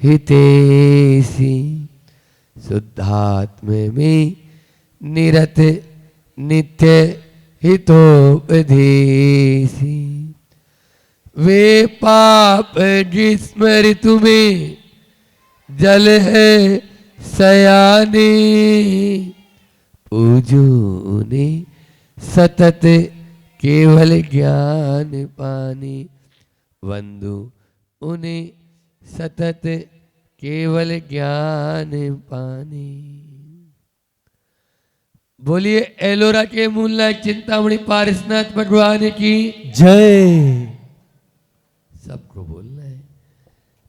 हितेसी शुद्धात्म में निरत नित्य हितोपदेशी। वे पाप जिस्म ऋतु में जल है सयाने, पूजो उन्हें सतत केवल ज्ञान पाने। वंदो उन्हें सतत केवल ज्ञान पाने। बोलिए एलोरा के मूलनायक चिंतामणि पारसनाथ भगवान की जय। सबको बोलना है।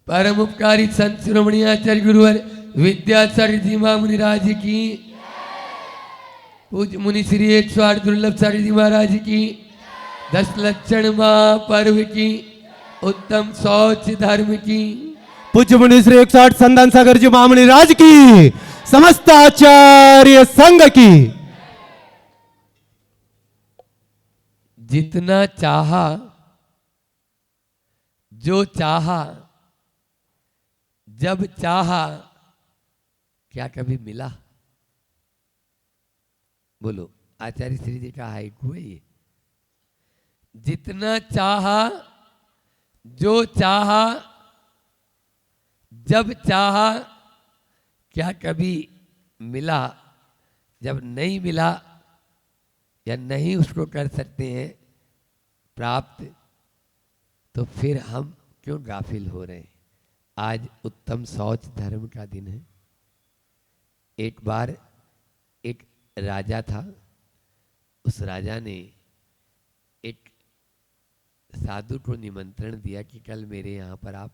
परम उपकारी संत शिरोमणि आचार्य गुरुवर विद्यासागर जी महामुनिराज की, पूज्य मुनि श्री 108 दुर्लभ सागर जी महाराज की, 10 लक्षण महापर्व की, उत्तम शौच धर्म की, पूज्य मुनि श्री 108 संतान सागर जी महामुनि राज की, समस्त आचार्य संघ की। जितना चाहा, जो चाहा, जब चाहा, क्या कभी मिला? बोलो, आचार्य श्री जी का हाइकू है ये। जितना चाहा, जो चाहा, जब चाहा, क्या कभी मिला? जब नहीं मिला या नहीं उसको कर सकते हैं प्राप्त, तो फिर हम क्यों गाफिल हो रहे हैं? आज उत्तम शौच धर्म का दिन है। एक बार एक राजा था, उस राजा ने एक साधु को निमंत्रण दिया कि कल मेरे यहाँ पर आप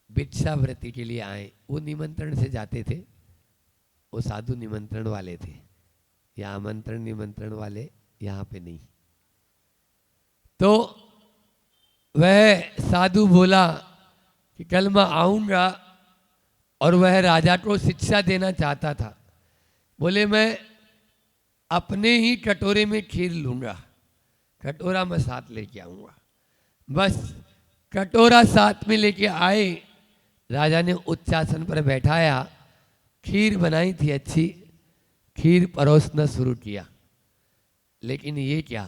भिक्षावृत्ति के लिए आए। वो निमंत्रण से जाते थे, वो साधु निमंत्रण वाले थे, या आमंत्रण निमंत्रण वाले यहाँ पे नहीं। तो वह साधु बोला कि कल मैं आऊँगा, और वह राजा को शिक्षा देना चाहता था। बोले मैं अपने ही कटोरे में खीर लूँगा, कटोरा मैं साथ लेके आऊँगा। बस कटोरा साथ में लेके आए, राजा ने उच्चासन पर बैठाया, खीर बनाई थी अच्छी, खीर परोसना शुरू किया। लेकिन ये क्या,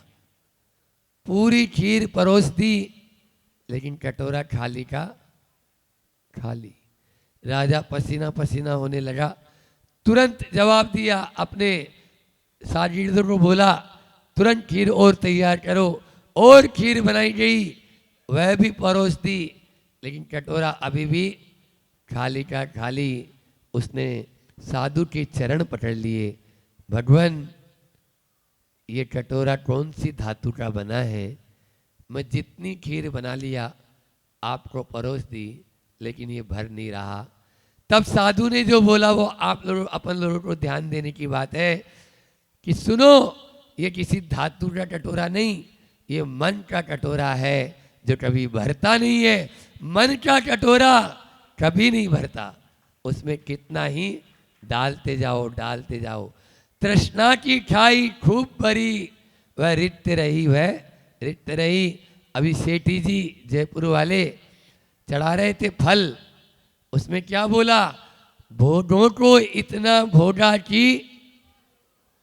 पूरी खीर परोस दी, लेकिन कटोरा खाली का खाली। राजा पसीना पसीना होने लगा, तुरंत जवाब दिया, अपने शागिर्दों को बोला तुरंत खीर और तैयार करो। और खीर बनाई गई, वह भी परोस दी, लेकिन कटोरा अभी भी खाली का खाली। उसने साधु के चरण पकड़ लिए, भगवान ये कटोरा कौन सी धातु का बना है? मैं जितनी खीर बना लिया आपको परोस दी, लेकिन ये भर नहीं रहा। तब साधु ने जो बोला वो आप लोगों, अपन लोगों को ध्यान देने की बात है कि सुनो, ये किसी धातु का कटोरा नहीं, ये मन का कटोरा है जो कभी भरता नहीं है। मन का कटोरा कभी नहीं भरता, उसमें कितना ही डालते जाओ डालते जाओ। तृष्णा की खाई खूब भरी, वह रिक्त रही, वह रिक्त रही। अभी सेठी जी जयपुर वाले चढ़ा रहे थे फल, उसमें क्या बोला, भोगों को इतना भोगा कि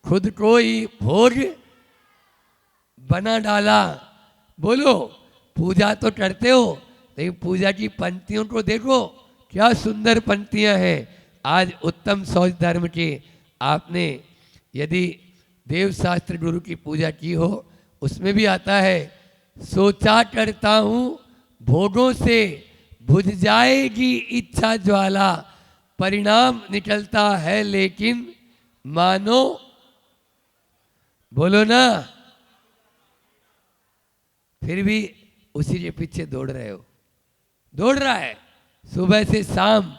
खुद को ही भोग बना डाला। बोलो, पूजा तो करते हो, लेकिन पूजा की पंक्तियों को देखो, क्या सुंदर पंक्तियां हैं। आज उत्तम शौच धर्म के आपने यदि देवशास्त्र गुरु की पूजा की हो, उसमें भी आता है, सोचा करता हूँ भोगों से बुझ जाएगी इच्छा ज्वाला, परिणाम निकलता है लेकिन मानो, बोलो ना, फिर भी उसी के पीछे दौड़ रहे हो। दौड़ रहा है सुबह से शाम।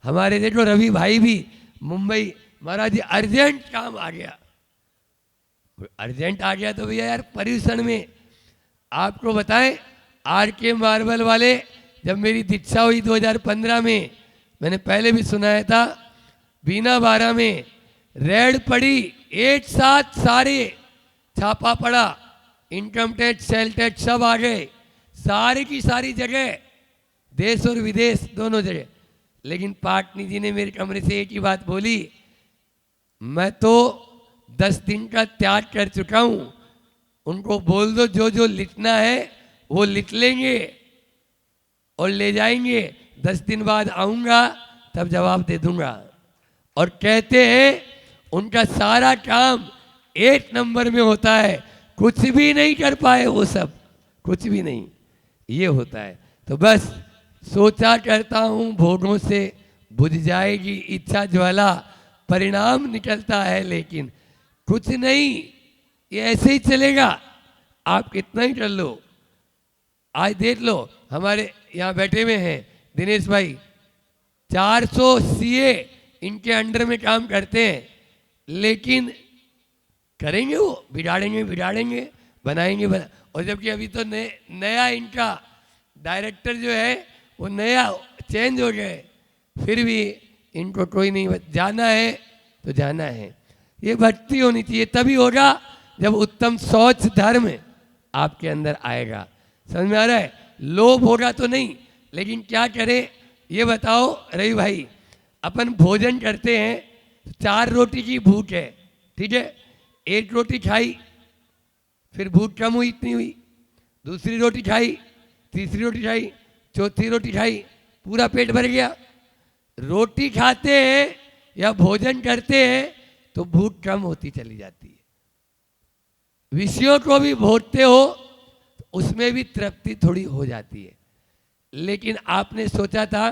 हमारे देखो रवि भाई भी मुंबई, महाराज जी अर्जेंट काम आ गया, अर्जेंट आ गया तो भैया यार पर्यूषण में आपको बताएं, आर के मार्बल वाले जब मेरी दीक्षा हुई 2015 में, मैंने पहले भी सुनाया था, बीना 12 में रेड पड़ी, एक साथ सारे छापा पड़ा, इनकम टैक्स सेल टैक्स सब आ गए, सारी की सारी जगह देश और विदेश दोनों जगह। लेकिन पाटनी जी ने मेरे कमरे से एक ही बात बोली, मैं तो 10 दिन का त्याग कर चुका हूँ, उनको बोल दो जो जो लिखना है वो लिख लेंगे और ले जाएंगे, 10 दिन बाद आऊँगा तब जवाब दे दूंगा। और कहते हैं उनका सारा काम 1 नंबर में होता है, कुछ भी नहीं कर पाए वो सब, कुछ भी नहीं, ये होता है। तो बस सोचा करता हूँ भोगों से बुझ जाएगी इच्छा ज्वाला, परिणाम निकलता है लेकिन कुछ नहीं, ये ऐसे ही चलेगा, आप कितना ही कर लो। आज देख लो हमारे यहाँ बैठे हुए हैं दिनेश भाई, 400 सीए इनके अंडर में काम करते हैं, लेकिन करेंगे वो, बिगाड़ेंगे बनाएंगे और जबकि अभी तो नया इनका डायरेक्टर जो है वो नया चेंज हो गए, फिर भी इनको कोई नहीं, जाना है तो जाना है। ये भक्ति होनी चाहिए, तभी होगा जब उत्तम सोच धर्म आपके अंदर आएगा। समझ में आ रहा है? लोभ होगा तो नहीं, लेकिन क्या करें ये बताओ रवि भाई, अपन भोजन करते हैं, 4 रोटी की भूख है, ठीक है, 1 रोटी खाई, फिर भूख कम हुई, इतनी हुई, दूसरी रोटी खाई, तीसरी रोटी खाई, चौथी रोटी खाई, पूरा पेट भर गया। रोटी खाते हैं या भोजन करते हैं तो भूख कम होती चली जाती है। विषयों को भी भोगते हो तो उसमें भी तृप्ति थोड़ी हो जाती है। लेकिन आपने सोचा था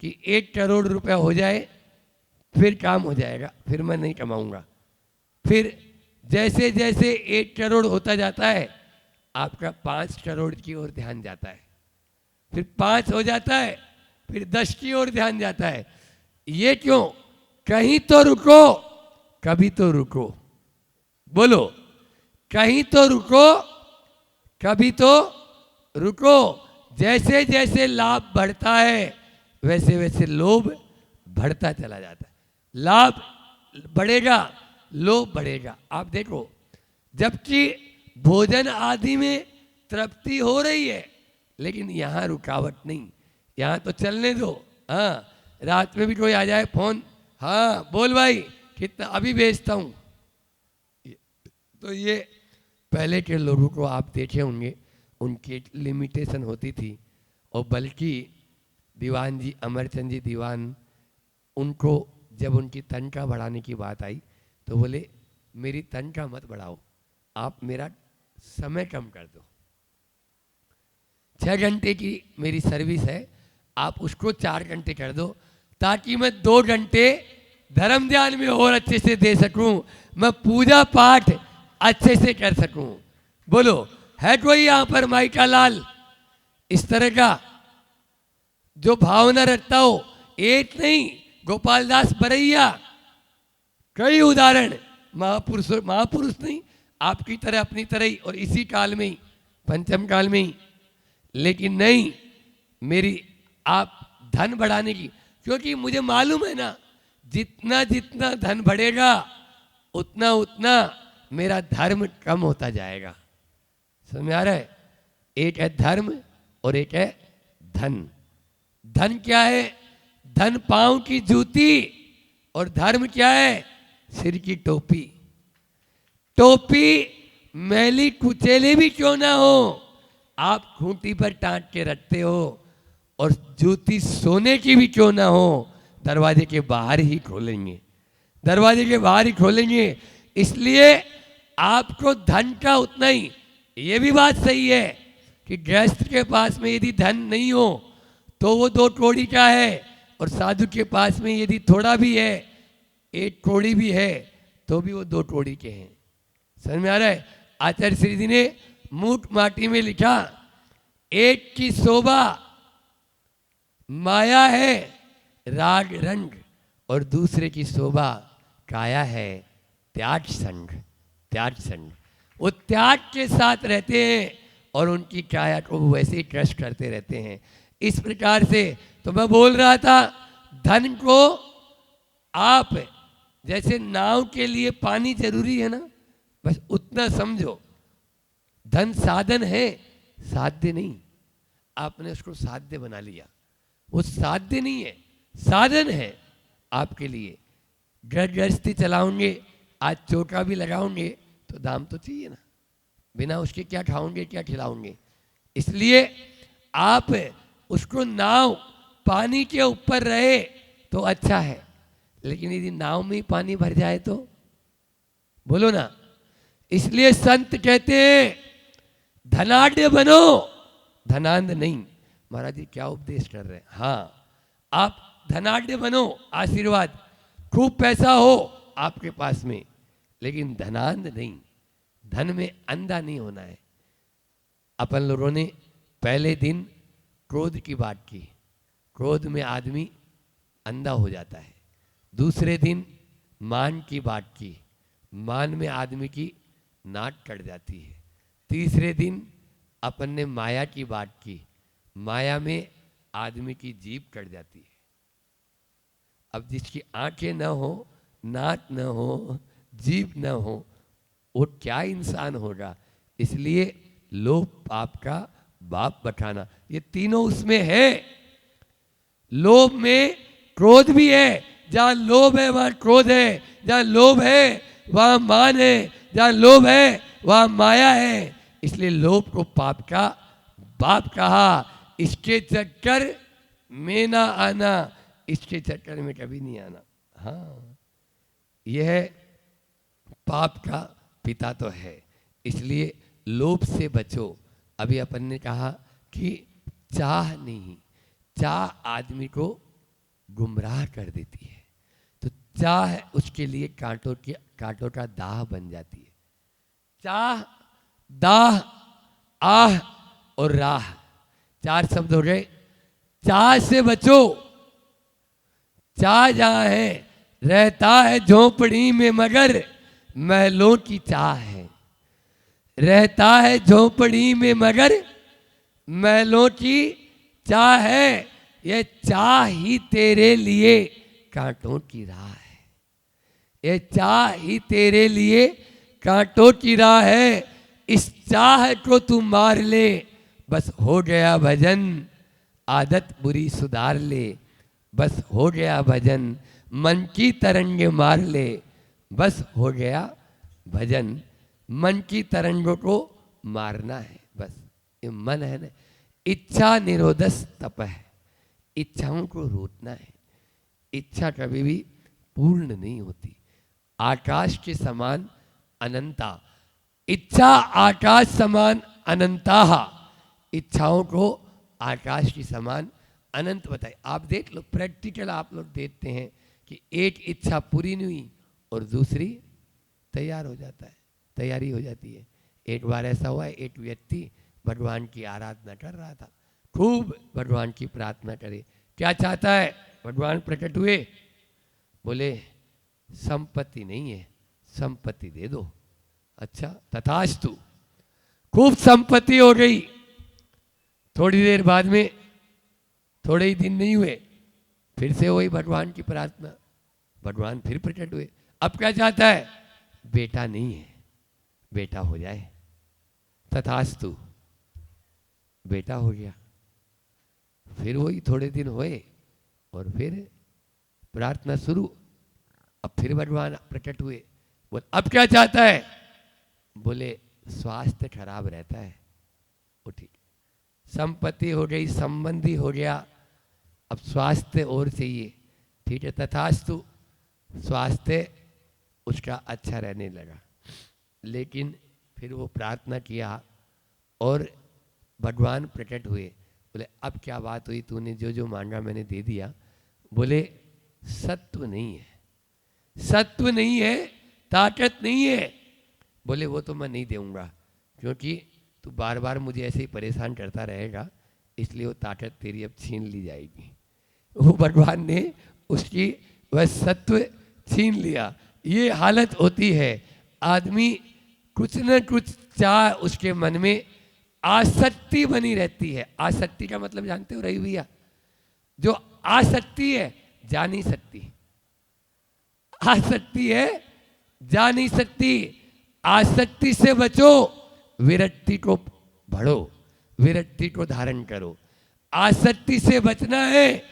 कि 1 करोड़ रुपया हो जाए फिर काम हो जाएगा, फिर मैं नहीं कमाऊंगा। फिर जैसे जैसे 1 करोड़ होता जाता है आपका 5 करोड़ की ओर ध्यान जाता है, फिर 5 हो जाता है, फिर 10 की ओर ध्यान जाता है। ये क्यों? कहीं तो रुको, कभी तो रुको, बोलो, कहीं तो रुको, कभी तो रुको। जैसे जैसे लाभ बढ़ता है वैसे वैसे लोभ बढ़ता चला जाता है। लाभ बढ़ेगा, लोभ बढ़ेगा। आप देखो, जबकि भोजन आदि में तृप्ति हो रही है, लेकिन यहाँ रुकावट नहीं, यहाँ तो चलने दो। हाँ, रात में भी कोई आ जाए फोन, हाँ बोल भाई कितना, अभी भेजता हूँ। तो ये पहले के लोगों को आप देखे होंगे, उनकी लिमिटेशन होती थी। और बल्कि दीवान जी, अमरचंद जी दीवान, उनको जब उनकी तनख्वाह बढ़ाने की बात आई तो बोले मेरी तनख्वाह मत बढ़ाओ, आप मेरा समय कम कर दो। 6 घंटे की मेरी सर्विस है, आप उसको 4 घंटे कर दो, ताकि मैं 2 घंटे धर्म ध्यान में और अच्छे से दे सकूं, मैं पूजा पाठ अच्छे से कर सकूं। बोलो, है कोई यहां पर माई का लाल इस तरह का जो भावना रखता हो? एक नहीं, गोपाल दास बरैया, कई उदाहरण, महापुरुष नहीं, आपकी तरह अपनी तरह ही, और इसी काल में ही, पंचम काल में ही। लेकिन नहीं, मेरी आप धन बढ़ाने की, क्योंकि मुझे मालूम है ना, जितना जितना धन बढ़ेगा उतना उतना मेरा धर्म कम होता जाएगा। समझ में आ रहा है? एक है धर्म और एक है धन। धन क्या है? धन पांव की जूती, और धर्म क्या है? सिर की टोपी। टोपी मैली कुचेली भी क्यों ना हो, आप खूंटी पर टांग के रखते हो, और जूती सोने की भी क्यों ना हो, दरवाजे के बाहर ही खोलेंगे, दरवाजे के बाहर ही खोलेंगे। इसलिए आपको धन का उतना ही, ये भी बात सही है कि गृहस्थ के पास में यदि धन नहीं हो तो वो 2 कौड़ी का है, और साधु के पास में यदि थोड़ा भी है, 1 कौड़ी भी है, तो भी वो 2 कौड़ी के हैं। समझ में आ रहा है? आचार्य श्री जी ने मूठ माटी में लिखा, एक की शोभा माया है राग रंग, और दूसरे की शोभा काया है त्याग संग। त्याग संग, वो त्याग के साथ रहते हैं और उनकी काया को वैसे ही ट्रस्ट करते रहते हैं। इस प्रकार से तो मैं बोल रहा था, धन को आप जैसे नाव के लिए पानी जरूरी है ना, बस उतना समझो। धन साधन है, साध्य नहीं। आपने उसको साध्य बना लिया। वो साध्य नहीं है, साधन है आपके लिए। घर गृहस्थी चलाओगे, आज चोटा भी लगाओगे तो दाम तो चाहिए ना, बिना उसके क्या खाओगे क्या खिलाओगे। इसलिए आप उसको नाव पानी के ऊपर रहे तो अच्छा है, लेकिन यदि नाव में ही पानी भर जाए तो बोलो ना। इसलिए संत कहते हैं धनाढ़ बनो, धनांध नहीं। महाराज जी क्या उपदेश कर रहे हैं। हाँ, आप धनाढ़ बनो, आशीर्वाद, खूब पैसा हो आपके पास में, लेकिन धनांध नहीं, धन में अंधा नहीं होना है। अपन लोगों ने पहले दिन क्रोध की बात की, क्रोध में आदमी अंधा हो जाता है। दूसरे दिन मान की बात की, मान में आदमी की नाक कट जाती है। तीसरे दिन अपन ने माया की बात की, माया में आदमी की जीभ कट जाती है। अब जिसकी आंखें न हो, नाक न हो, जीभ न हो, वो क्या इंसान होगा। इसलिए लोभ पाप का बाप बठाना, ये तीनों उसमें है। लोभ में क्रोध भी है, जहां लोभ है वहां क्रोध है, जहां लोभ है वहां मान है, जहां लोभ है वहां माया है। इसलिए लोभ को पाप का बाप कहा। इसके चक्कर में ना आना, इसके चक्कर में कभी नहीं आना। हाँ, यह पाप का पिता तो है। इसलिए लोभ से बचो। अभी अपन ने कहा कि चाह नहीं, चाह आदमी को गुमराह कर देती है। तो चाह उसके लिए कांटों का दाह बन जाती है। चाह, दाह, आह और राह, 4 शब्द हो गए। चाह से बचो। चाह जहां है, रहता है झोपड़ी में मगर महलों की चाह है। रहता है झोपड़ी में मगर महलों की चाह है। ये चाह ही तेरे लिए कांटों की राह है। ये चाह ही तेरे लिए कांटों की राह है। इस चाह को तू मार ले, बस हो गया भजन। आदत बुरी सुधार ले, बस हो गया भजन। मन की तरंगे मार ले, बस हो गया भजन। मन की तरंगों को मारना है, बस ये मन है ना। इच्छा निरोधस तप है, इच्छाओं को रोकना है। इच्छा कभी भी पूर्ण नहीं होती। आकाश के समान अनंता, इच्छा आकाश समान अनंता। इच्छाओं को आकाश की समान अनंत बताए। आप देख लो, प्रैक्टिकल आप लोग देखते हैं कि एक इच्छा पूरी नहीं हुई और दूसरी तैयार हो जाता है, तैयारी हो जाती है। एक बार ऐसा हुआ है, एक व्यक्ति भगवान की आराधना कर रहा था, खूब भगवान की प्रार्थना करे। क्या चाहता है? भगवान प्रकट हुए, बोले संपत्ति नहीं है, संपत्ति दे दो। अच्छा, तथास्तु। खूब संपत्ति हो गई। थोड़ी देर बाद में, थोड़े ही दिन नहीं हुए, फिर से वही भगवान की प्रार्थना। भगवान फिर प्रकट हुए। अब क्या चाहता है? बेटा नहीं है, बेटा हो जाए। तथास्तु, बेटा हो गया। फिर वही थोड़े दिन हुए और फिर प्रार्थना शुरू। अब फिर भगवान प्रकट हुए। बोले अब क्या चाहता है? बोले स्वास्थ्य खराब रहता है। वो ठीक, संपत्ति हो गई, संबंधी हो गया, अब स्वास्थ्य और चाहिए। ठीक है, तथास्तु। स्वास्थ्य उसका अच्छा रहने लगा। लेकिन फिर वो प्रार्थना किया और भगवान प्रकट हुए। बोले अब क्या बात हुई, तूने जो जो मांगा मैंने दे दिया। बोले सत्व नहीं है, सत्व नहीं है, ताकत नहीं है। बोले वो तो मैं नहीं दूंगा, क्योंकि तू बार बार मुझे ऐसे ही परेशान करता रहेगा, इसलिए वो ताकत तेरी अब छीन ली जाएगी। वो भगवान ने उसकी वह सत्व छीन लिया। ये हालत होती है। आदमी कुछ न कुछ चाह उसके मन में आसक्ति बनी रहती है। आसक्ति का मतलब जानते हो रही भैया? जो आसक्ति है जा नहीं सकती, आसक्ति है जा नहीं सकती। आसक्ति से बचो, विरक्ति को बढ़ो, विरक्ति को धारण करो। आसक्ति से बचना है,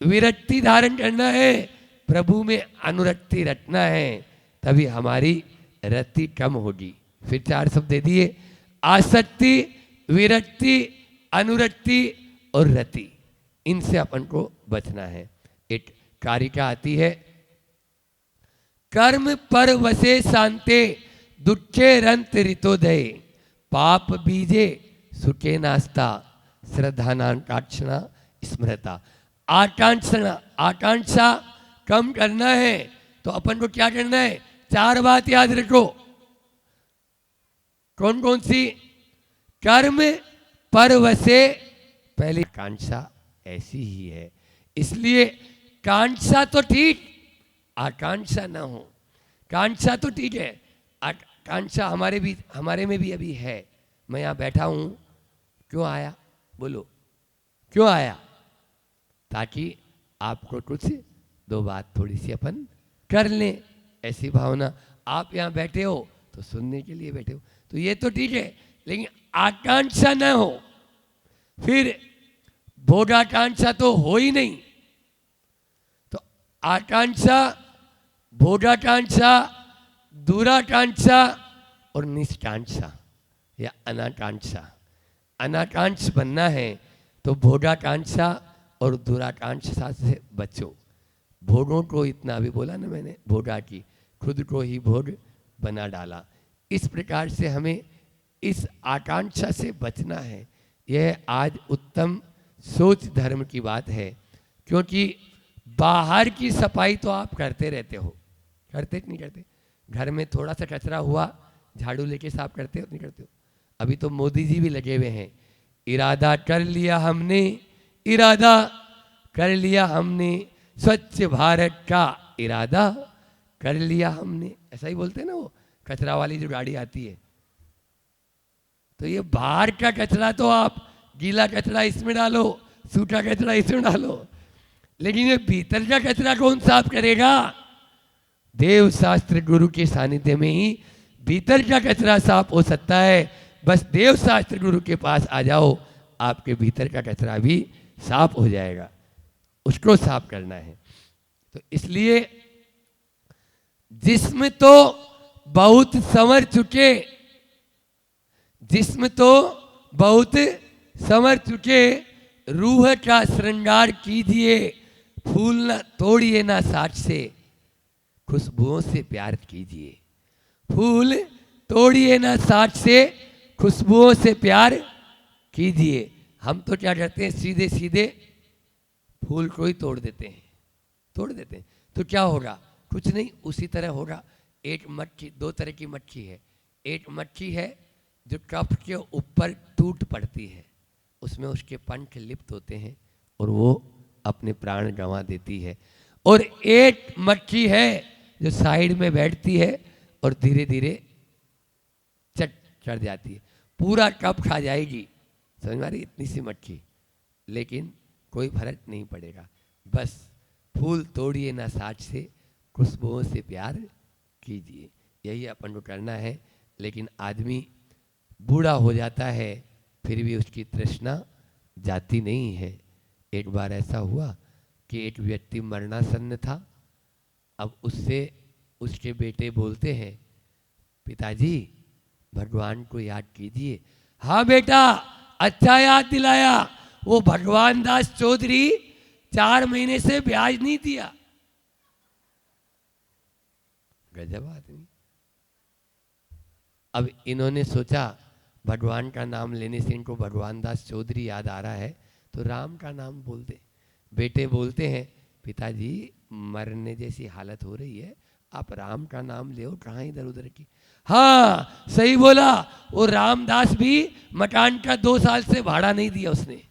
विरक्ति धारण करना है, प्रभु में अनुरक्ति रखना है, तभी हमारी रति कम होगी। फिर 4 शब्द दे दिए, आसक्ति, विरक्ति, अनुरक्ति और रति, इनसे अपन को बचना है। एक कारिका आती है, कर्म पर वसे शांते दुखे रंत ऋतोदय, पाप बीजे सुखे नास्ता श्रद्धानाकांक्षणा स्मृता। आकांक्षा कम करना है तो अपन को क्या करना है? 4 बात याद रखो। कौन कौन सी? कर्म पर वसे, पहली कांक्षा ऐसी ही है, इसलिए कांक्षा तो ठीक, आकांक्षा ना हो। कांक्षा तो ठीक है, आकांक्षा हमारे में भी अभी है। मैं यहाँ बैठा हूँ, क्यों आया? बोलो, क्यों आया? ताकि आपको कुछ 2 बात थोड़ी सी अपन कर लें, ऐसी भावना। आप यहाँ बैठे हो तो सुनने के लिए बैठे हो, तो ये तो ठीक है, लेकिन आकांक्षा ना हो। फिर भोगाकांक्षा तो हो ही नहीं, तो आकांक्षा, भोगाकांक्षा, दूराकांक्षा और निष्कांक्षा या अनाकांक्षा। अनाकांक्ष बनना है तो भोगाकांक्षा और दूराकांक्षा से बचो। भोगों को इतना भी बोला ना मैंने, भोगा की खुद को ही भोग बना डाला। इस प्रकार से हमें इस आकांक्षा से बचना है। यह आज उत्तम सोच धर्म की बात है, क्योंकि बाहर की सफाई तो आप करते रहते हो, करते नहीं करते? घर में थोड़ा सा कचरा हुआ, झाड़ू लेके साफ करते हो नहीं करते हो? अभी तो मोदी जी भी लगे हुए हैं, इरादा कर लिया हमने, इरादा कर लिया हमने, स्वच्छ भारत का इरादा कर लिया हमने, ऐसा ही बोलते हैं ना वो कचरा वाली जो गाड़ी आती है। तो ये बाहर का कचरा तो आप गीला कचरा इसमें डालो, सूखा कचरा इसमें डालो, लेकिन ये भीतर का कचरा कौन साफ करेगा? देव शास्त्र गुरु के सानिध्य में ही भीतर का कचरा साफ हो सकता है। बस देव शास्त्र गुरु के पास आ जाओ, आपके भीतर का कचरा भी साफ हो जाएगा, उसको साफ करना है। तो इसलिए जिस्म तो बहुत संवर चुके, जिस्म तो बहुत संवर चुके, रूह का श्रृंगार कीजिए, फूल न तोड़िए ना साठ से, खुशबुओं से प्यार कीजिए। फूल तोड़िए ना साठ से, खुशबुओं से प्यार कीजिए। हम तो क्या करते हैं, सीधे सीधे फूल को ही तोड़ देते हैं, तोड़ देते हैं। तो क्या होगा? कुछ नहीं, उसी तरह होगा। एक मक्खी, 2 तरह की मक्खी है। एक मक्खी है जो कफ के ऊपर टूट पड़ती है, उसमें उसके पंख लिप्त होते हैं और वो अपने प्राण गंवा देती है। और एक मक्खी है जो साइड में बैठती है और धीरे धीरे चढ़ जाती है, पूरा कप खा जाएगी। समझ में आ रही? इतनी सी मक्खी, लेकिन कोई फर्क नहीं पड़ेगा। बस फूल तोड़िए ना साठ से, खुशबुओं से प्यार कीजिए, यही अपन को करना है। लेकिन आदमी बूढ़ा हो जाता है, फिर भी उसकी तृष्णा जाती नहीं है। एक बार ऐसा हुआ कि एक व्यक्ति मरणासन्न था। अब उससे उसके बेटे बोलते हैं, पिताजी भगवान को याद कीजिए। हाँ बेटा, अच्छा याद दिलाया, वो भगवान दास चौधरी 4 महीने से ब्याज नहीं दिया। गजब आदमी। अब इन्होंने सोचा भगवान का नाम लेने से इनको भगवान दास चौधरी याद आ रहा है, तो राम का नाम बोल दे। बेटे बोलते हैं, पिताजी मरने जैसी हालत हो रही है, आप राम का नाम ले, कहाँ इधर उधर की। हाँ सही बोला, वो रामदास भी मकान का 2 साल से भाड़ा नहीं दिया उसने।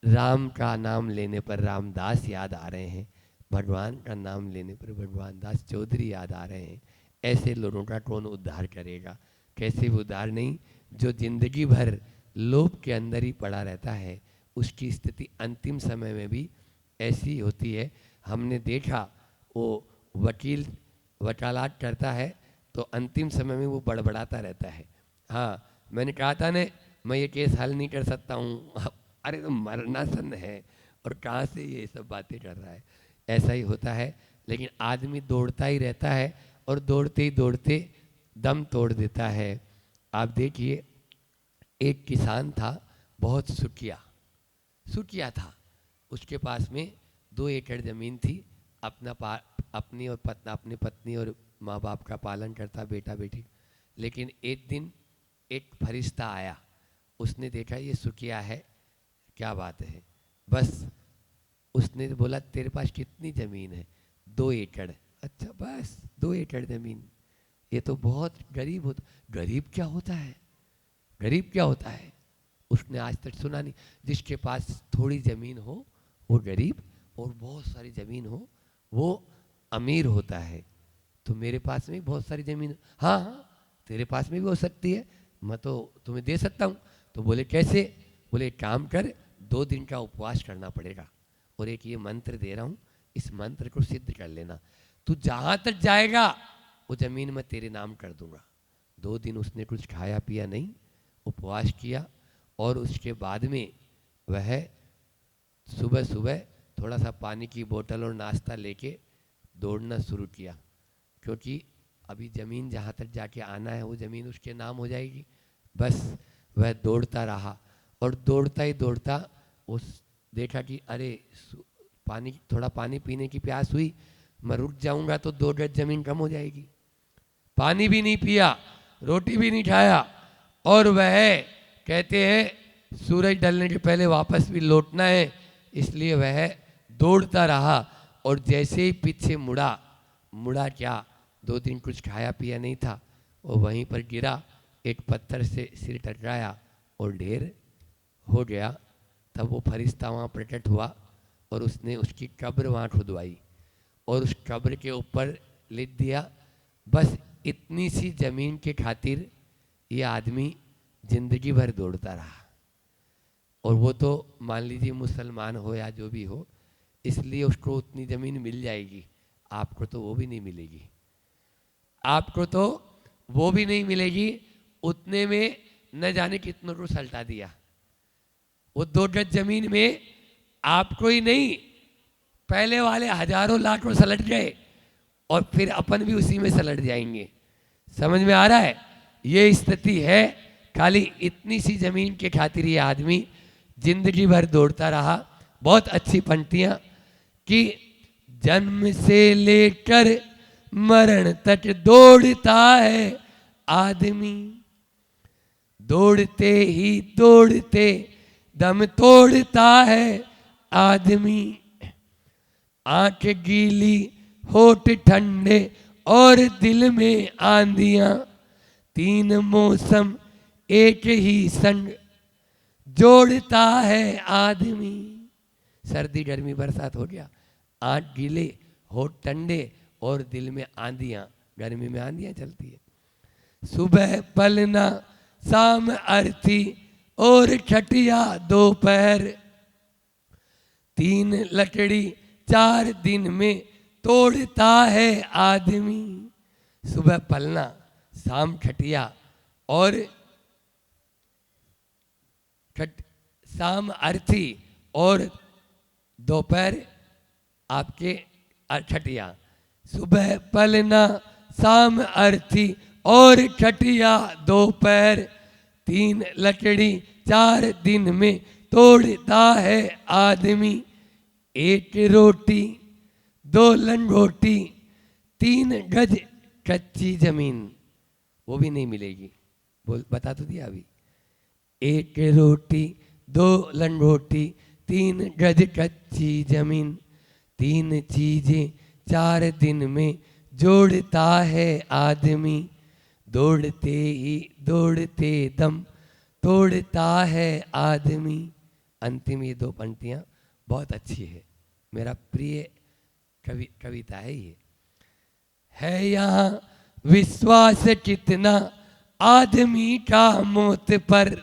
राम का नाम लेने पर रामदास याद आ रहे हैं, भगवान का नाम लेने पर भगवान दास चौधरी याद आ रहे हैं। ऐसे लोगों का कौन उद्धार करेगा? कैसे भी उद्धार नहीं। जो जिंदगी भर लोभ के अंदर ही पड़ा रहता है, उसकी स्थिति अंतिम समय में भी ऐसी होती है। हमने देखा, वो वकील वकालत करता है तो अंतिम समय में वो बड़बड़ाता रहता है। हाँ, मैंने कहा था ने मैं ये केस हल नहीं कर सकता हूँ। अरे तो मरना सन है और कहाँ से ये सब बातें कर रहा है। ऐसा ही होता है। लेकिन आदमी दौड़ता ही रहता है और दौड़ते ही दौड़ते दम तोड़ देता है। आप देखिए, एक किसान था, बहुत सुखिया था। उसके पास में 2 एकड़ ज़मीन थी। अपनी पत्नी और माँ बाप का पालन करता, बेटा बेटी। लेकिन एक दिन एक फरिश्ता आया। उसने देखा ये सुखिया है, क्या बात है। बस उसने बोला तेरे पास कितनी ज़मीन है? 2 एकड़। अच्छा बस 2 एकड़ ज़मीन, ये तो बहुत गरीब होता। गरीब क्या होता है? गरीब क्या होता है उसने आज तक सुना नहीं। जिसके पास थोड़ी ज़मीन हो वो गरीब, और बहुत सारी ज़मीन हो वो अमीर होता है। तो मेरे पास में बहुत सारी ज़मीन, हाँ हाँ तेरे पास में भी हो सकती है, मैं तो तुम्हें दे सकता हूँ। तो बोले कैसे? बोले एक काम कर, 2 दिन का उपवास करना पड़ेगा और एक ये मंत्र दे रहा हूँ, इस मंत्र को सिद्ध कर लेना। तू जहाँ तक जाएगा वो ज़मीन मैं तेरे नाम कर दूंगा। 2 दिन उसने कुछ खाया पिया नहीं, उपवास किया। और उसके बाद में वह सुबह सुबह थोड़ा सा पानी की बोतल और नाश्ता लेके दौड़ना शुरू किया, क्योंकि अभी ज़मीन जहाँ तक जाके आना है वो ज़मीन उसके नाम हो जाएगी। बस वह दौड़ता रहा और दौड़ता ही दौड़ता उस देखा कि अरे थोड़ा पानी पीने की प्यास हुई, मैं रुक जाऊंगा तो 2 गज ज़मीन कम हो जाएगी। पानी भी नहीं पिया, रोटी भी नहीं खाया, और वह कहते हैं सूरज ढलने के पहले वापस भी लौटना है, इसलिए वह दौड़ता रहा। और जैसे ही पीछे मुड़ा क्या, 2 दिन कुछ खाया पिया नहीं था, और वहीं पर गिरा, एक पत्थर से सिर टकराया और ढेर हो गया। तब वो फरिश्ता वहाँ प्रकट हुआ और उसने उसकी कब्र वहाँ खुदवाई और उस कब्र के ऊपर लिख दिया, बस इतनी सी ज़मीन के खातिर ये आदमी जिंदगी भर दौड़ता रहा। और वो तो मान लीजिए मुसलमान हो या जो भी हो, इसलिए उसको उतनी ज़मीन मिल जाएगी। आपको तो वो भी नहीं मिलेगी, आपको तो वो भी नहीं मिलेगी। उतने में न जाने कितनों को सल्टा दिया। वो 2 गज ज़मीन में आपको ही नहीं, पहले वाले हजारों लाखों सलट गए और फिर अपन भी उसी में सलट जाएंगे। समझ में आ रहा है? ये स्थिति है। खाली इतनी सी ज़मीन के खातिर ये आदमी जिंदगी भर दौड़ता रहा। बहुत अच्छी पंक्तियाँ कि जन्म से लेकर मरण तक दौड़ता है आदमी, दौड़ते ही दौड़ते दम तोड़ता है आदमी। आंख गीली होठ ठंडे और दिल में आंधियां, 3 मौसम एक ही संग जोड़ता है आदमी। सर्दी गर्मी बरसात हो गया, आंख गीले होठ ठंडे और दिल में आंधियां, गर्मी में आंधियां चलती है। सुबह पलना शाम अर्थी और खटिया दोपहर, 3 लकड़ी 4 दिन में तोड़ता है आदमी। सुबह पलना, शाम खटिया और शाम अर्थी और दोपहर आपके खटिया। सुबह पलना शाम अर्थी और खटिया दोपहर, 3 लकड़ी 4 दिन में तोड़ता है आदमी। 1 रोटी 2 लंगोटी 3 गज कच्ची जमीन, वो भी नहीं मिलेगी। बता तो दिया अभी। 1 रोटी 2 लंगोटी 3 गज कच्ची जमीन, 3 चीजें 4 दिन में जोड़ता है आदमी। दौड़ते ही दौड़ते दम तोड़ता है आदमी। अंतिम ये 2 पंक्तियां बहुत अच्छी है, मेरा प्रिय कविता है ये। है यहाँ विश्वास कितना आदमी का मौत पर,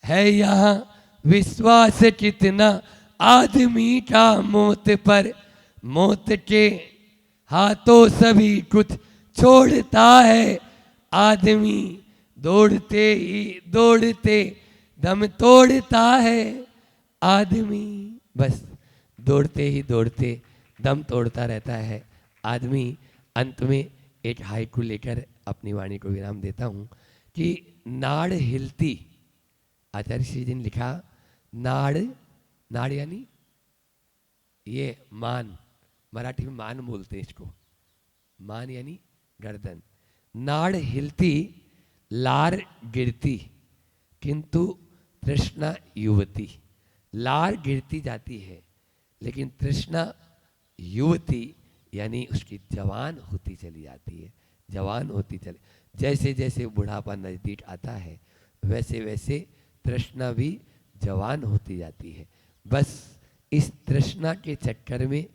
है यहाँ विश्वास कितना आदमी का मौत पर। मौत के हाथों सभी कुछ छोड़ता है आदमी। दौड़ते दम तोड़ता है आदमी। बस दौड़ते ही दौड़ते दम तोड़ता रहता है आदमी। अंत में एक हाइकू लेकर अपनी वाणी को विराम देता हूँ कि नाड़ हिलती, आचार्य श्री जी ने लिखा नाड़, नाड़ यानी ये मान, मराठी में मान बोलते हैं इसको, मान यानी गर्दन। नाड़ हिलती लार गिरती किंतु तृष्णा युवती। लार गिरती जाती है लेकिन तृष्णा युवती यानी उसकी जवान होती चली जाती है, जवान होती चली। जैसे जैसे बुढ़ापा नजदीक आता है वैसे वैसे तृष्णा भी जवान होती जाती है। बस इस तृष्णा के चक्कर में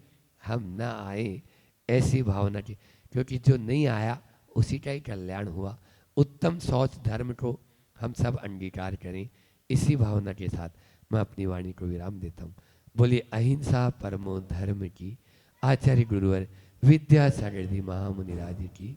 हम ना आए, ऐसी भावना की, क्योंकि जो नहीं आया उसी का ही कल्याण हुआ। उत्तम शौच धर्म को हम सब अंगीकार करें, इसी भावना के साथ मैं अपनी वाणी को विराम देता हूँ। बोलिए अहिंसा परमो धर्म की। आचार्य गुरुवर विद्यासागर जी महामुनिराज की